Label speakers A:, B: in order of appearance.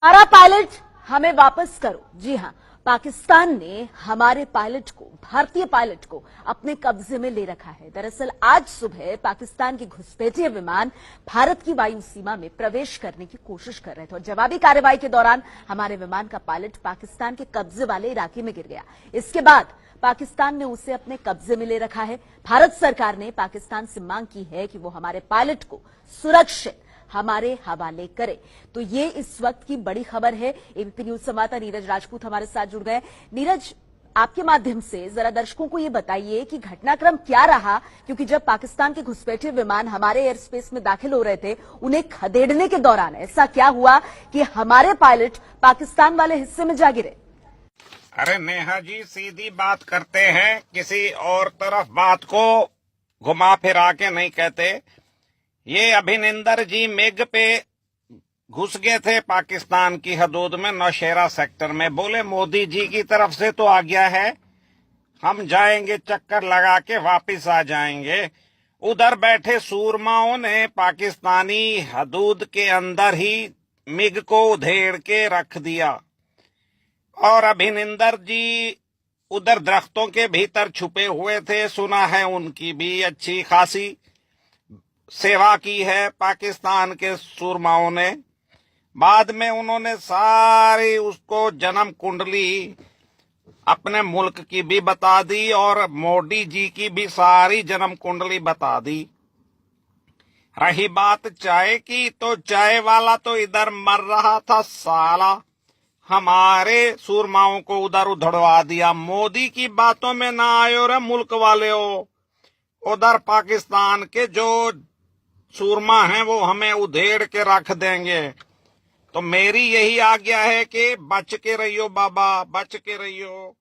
A: हमारा पायलट हमें वापस करो। जी हां, पाकिस्तान ने हमारे पायलट को, भारतीय पायलट को अपने कब्जे में ले रखा है। दरअसल आज सुबह पाकिस्तान के घुसपैठिए विमान भारत की वायु सीमा में प्रवेश करने की कोशिश कर रहे थे और जवाबी कार्रवाई के दौरान हमारे विमान का पायलट पाकिस्तान के कब्जे वाले इलाके में गिर गया। इसके बाद पाकिस्तान ने उसे अपने कब्जे में ले रखा है। भारत सरकार ने पाकिस्तान से मांग की है कि वो हमारे पायलट को सुरक्षित हमारे हवाले करे। तो ये इस वक्त की बड़ी खबर है। एबीपी न्यूज संवाददाता नीरज राजपूत हमारे साथ जुड़ गए। नीरज, आपके माध्यम से जरा दर्शकों को ये बताइए कि घटनाक्रम क्या रहा, क्योंकि जब पाकिस्तान के घुसपैठिए विमान हमारे एयर स्पेस में दाखिल हो रहे थे, उन्हें खदेड़ने के दौरान ऐसा क्या हुआ कि हमारे पायलट पाकिस्तान वाले हिस्से में जा गिरे?
B: अरे नेहा जी, सीधी बात करते हैं, किसी और तरफ बात को घुमा फिरा के नहीं कहते। ये अभिनंदन जी मेघ पे घुस गए थे पाकिस्तान की हदूद में, नौशेरा सेक्टर में। बोले मोदी जी की तरफ से तो आ गया है, हम जाएंगे, चक्कर लगा के वापिस आ जाएंगे। उधर बैठे सूरमाओं ने पाकिस्तानी हदूद के अंदर ही मिग को उधेड़ के रख दिया और अभिनंदन जी उधर दरख्तों के भीतर छुपे हुए थे। सुना है उनकी भी अच्छी खासी सेवा की है पाकिस्तान के सूरमाओं ने। बाद में उन्होंने सारी उसको जन्म कुंडली अपने मुल्क की भी बता दी और मोदी जी की भी सारी जन्म कुंडली बता दी। रही बात चाय की, तो चाय वाला तो इधर मर रहा था साला, हमारे सूरमाओं को उधर उधड़वा दिया। मोदी की बातों में ना आयो रे मुल्क वाले हो। उधर पाकिस्तान के जो सूरमा हैं वो हमें उधेड़ के रख देंगे। तो मेरी यही आज्ञा है कि बच के रहियो बाबा, बच के रहियो।